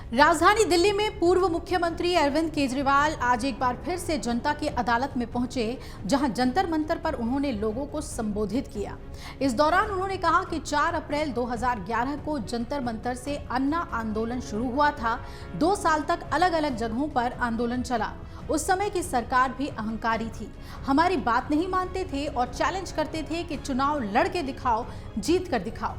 राजधानी दिल्ली में पूर्व मुख्यमंत्री अरविंद केजरीवाल आज एक बार फिर से जनता की अदालत में पहुंचे, जहां जंतर मंतर पर उन्होंने लोगों को संबोधित किया। इस दौरान उन्होंने कहा कि 4 अप्रैल 2011 को जंतर मंतर से अन्ना आंदोलन शुरू हुआ था। 2 साल तक अलग अलग जगहों पर आंदोलन चला। उस समय की सरकार भी अहंकारी थी, हमारी बात नहीं मानते थे और चैलेंज करते थे कि चुनाव लड़ के दिखाओ, जीत कर दिखाओ।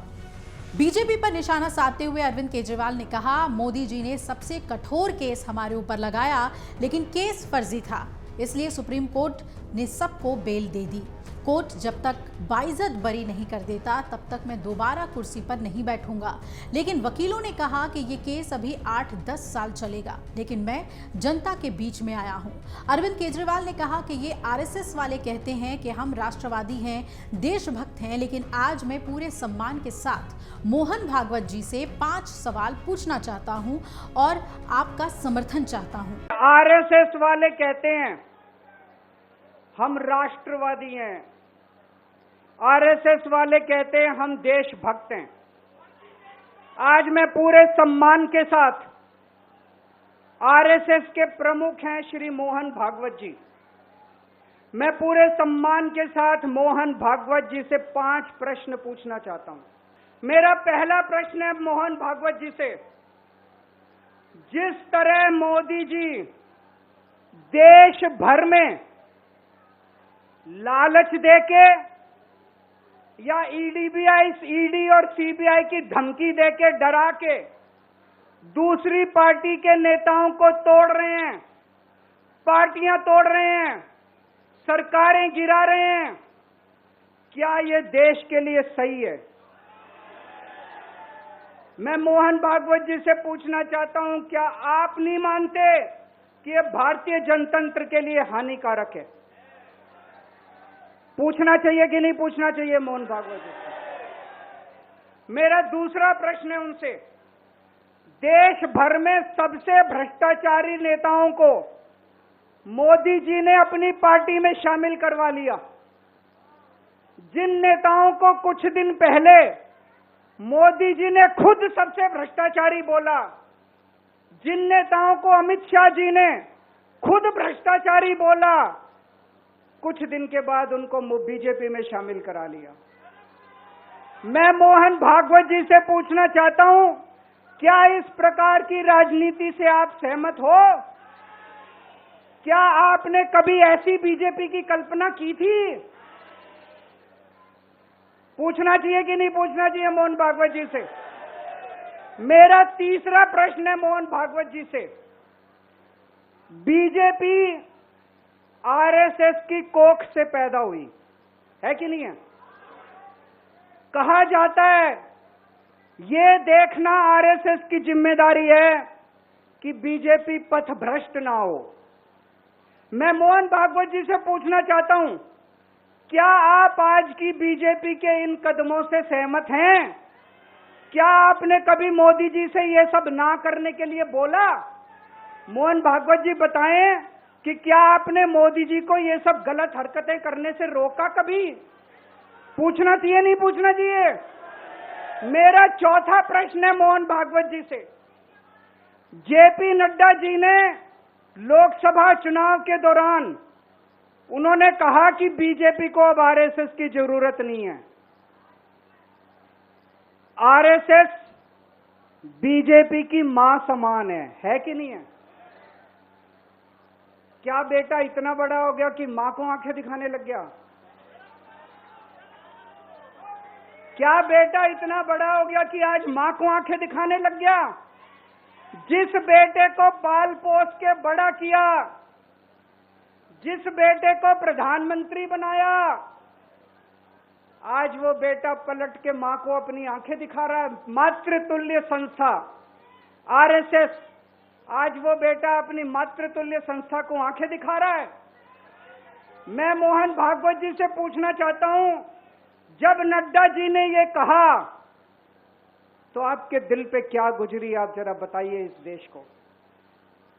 बीजेपी पर निशाना साधते हुए अरविंद केजरीवाल ने कहा, मोदी जी ने सबसे कठोर केस हमारे ऊपर लगाया, लेकिन केस फर्जी था, इसलिए सुप्रीम कोर्ट ने सबको बेल दे दी। कोर्ट जब तक बाइज्जत बरी नहीं कर देता तब तक मैं दोबारा कुर्सी पर नहीं बैठूंगा। लेकिन वकीलों ने कहा कि ये केस अभी 8-10 साल चलेगा, लेकिन मैं जनता के बीच में आया हूं। अरविंद केजरीवाल ने कहा कि ये आरएसएस वाले कहते हैं कि हम राष्ट्रवादी हैं, देशभक्त हैं, लेकिन आज मैं पूरे सम्मान के साथ मोहन भागवत जी से 5 सवाल पूछना चाहता हूं और आपका समर्थन चाहता हूं। आरएसएस वाले कहते हैं हम राष्ट्रवादी हैं, आरएसएस वाले कहते हैं हम देशभक्त हैं। आज मैं पूरे सम्मान के साथ आरएसएस के प्रमुख हैं श्री मोहन भागवत जी, मैं पूरे सम्मान के साथ मोहन भागवत जी से 5 प्रश्न पूछना चाहता हूं। मेरा पहला प्रश्न है मोहन भागवत जी से, जिस तरह मोदी जी देश भर में लालच देके या ईडी और सीबीआई की धमकी देके डरा के दूसरी पार्टी के नेताओं को तोड़ रहे हैं, पार्टियां तोड़ रहे हैं, सरकारें गिरा रहे हैं, क्या ये देश के लिए सही है? मैं मोहन भागवत जी से पूछना चाहता हूं, क्या आप नहीं मानते कि ये भारतीय जनतंत्र के लिए हानिकारक है? पूछना चाहिए कि नहीं पूछना चाहिए मोहन भागवत जी से? मेरा दूसरा प्रश्न है उनसे, देश भर में सबसे भ्रष्टाचारी नेताओं को मोदी जी ने अपनी पार्टी में शामिल करवा लिया। जिन नेताओं को कुछ दिन पहले मोदी जी ने खुद सबसे भ्रष्टाचारी बोला, जिन नेताओं को अमित शाह जी ने खुद भ्रष्टाचारी बोला, कुछ दिन के बाद उनको बीजेपी में शामिल करा लिया। मैं मोहन भागवत जी से पूछना चाहता हूं, क्या इस प्रकार की राजनीति से आप सहमत हो? क्या आपने कभी ऐसी बीजेपी की कल्पना की थी? पूछना चाहिए कि नहीं पूछना चाहिए मोहन भागवत जी से? मेरा तीसरा प्रश्न है मोहन भागवत जी से, बीजेपी आरएसएस की कोख से पैदा हुई है कि नहीं है? कहा जाता है ये देखना आरएसएस की जिम्मेदारी है कि बीजेपी पथभ्रष्ट ना हो। मैं मोहन भागवत जी से पूछना चाहता हूं, क्या आप आज की बीजेपी के इन कदमों से सहमत हैं? क्या आपने कभी मोदी जी से ये सब ना करने के लिए बोला? मोहन भागवत जी बताएं कि क्या आपने मोदी जी को ये सब गलत हरकतें करने से रोका कभी? पूछना चाहिए नहीं पूछना चाहिए? मेरा चौथा प्रश्न है मोहन भागवत जी से, जेपी नड्डा जी ने लोकसभा चुनाव के दौरान उन्होंने कहा कि बीजेपी को अब आरएसएस की जरूरत नहीं है। आरएसएस बीजेपी की मां समान है कि नहीं है? क्या बेटा इतना बड़ा हो गया कि मां को आंखें दिखाने लग गया? क्या बेटा इतना बड़ा हो गया कि आज मां को आंखें दिखाने लग गया? जिस बेटे को पाल पोस के बड़ा किया, जिस बेटे को प्रधानमंत्री बनाया, आज वो बेटा पलट के मां को अपनी आंखें दिखा रहा है। मातृतुल्य संस्था आरएसएस, आज वो बेटा अपनी मातृतुल्य संस्था को आंखें दिखा रहा है। मैं मोहन भागवत जी से पूछना चाहता हूं, जब नड्डा जी ने ये कहा तो आपके दिल पे क्या गुजरी, आप जरा बताइए इस देश को।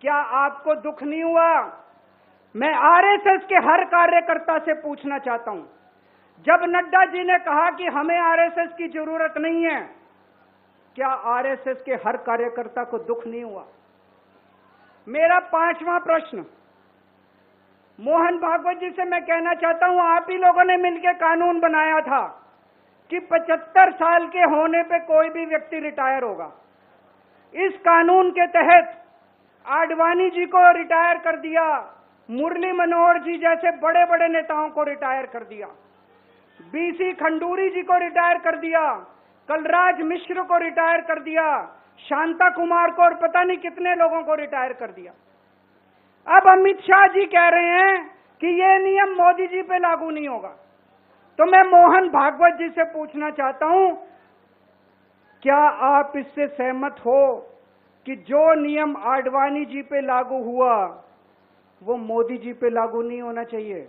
क्या आपको दुख नहीं हुआ? मैं आरएसएस के हर कार्यकर्ता से पूछना चाहता हूं, जब नड्डा जी ने कहा कि हमें आरएसएस की जरूरत नहीं है, क्या आरएसएस के हर कार्यकर्ता को दुख नहीं हुआ? मेरा 5वां प्रश्न मोहन भागवत जी से मैं कहना चाहता हूं, आप ही लोगों ने मिलकर कानून बनाया था कि 75 साल के होने पे कोई भी व्यक्ति रिटायर होगा। इस कानून के तहत आडवाणी जी को रिटायर कर दिया, मुरली मनोहर जी जैसे बड़े बड़े नेताओं को रिटायर कर दिया, बीसी खंडूरी जी को रिटायर कर दिया, कलराज मिश्र को रिटायर कर दिया, शांता कुमार को और पता नहीं कितने लोगों को रिटायर कर दिया। अब अमित शाह जी कह रहे हैं कि ये नियम मोदी जी पे लागू नहीं होगा। तो मैं मोहन भागवत जी से पूछना चाहता हूं, क्या आप इससे सहमत हो कि जो नियम आडवाणी जी पे लागू हुआ वो मोदी जी पे लागू नहीं होना चाहिए?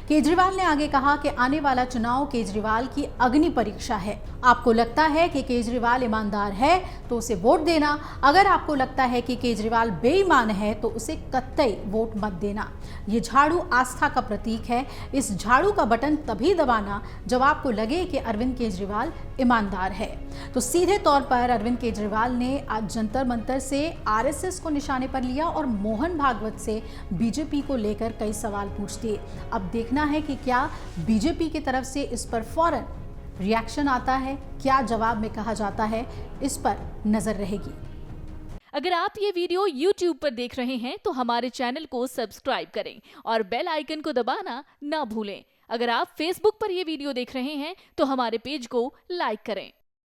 केजरीवाल ने आगे कहा कि आने वाला चुनाव केजरीवाल की अग्नि परीक्षा है। आपको लगता है कि केजरीवाल ईमानदार है तो उसे वोट देना, अगर आपको लगता है कि केजरीवाल बेईमान है तो उसे कतई वोट मत देना। ये झाड़ू आस्था का प्रतीक है। इस झाड़ू का बटन तभी दबाना जब आपको लगे कि अरविंद केजरीवाल ईमानदार है। तो सीधे तौर पर अरविंद केजरीवाल ने आज जंतर मंतर से आरएसएस को निशाने पर लिया और मोहन भागवत से बीजेपी को लेकर कई सवाल पूछ दिए। अब देखना है कि क्या बीजेपी की तरफ से इस पर फौरन रिएक्शन आता है, क्या जवाब में कहा जाता है, इस पर नजर रहेगी। अगर आप ये वीडियो YouTube पर देख रहे हैं तो हमारे चैनल को सब्सक्राइब करें और बेल आइकन को दबाना ना भूलें। अगर आप Facebook पर ये वीडियो देख रहे हैं तो हमारे पेज को लाइक करें।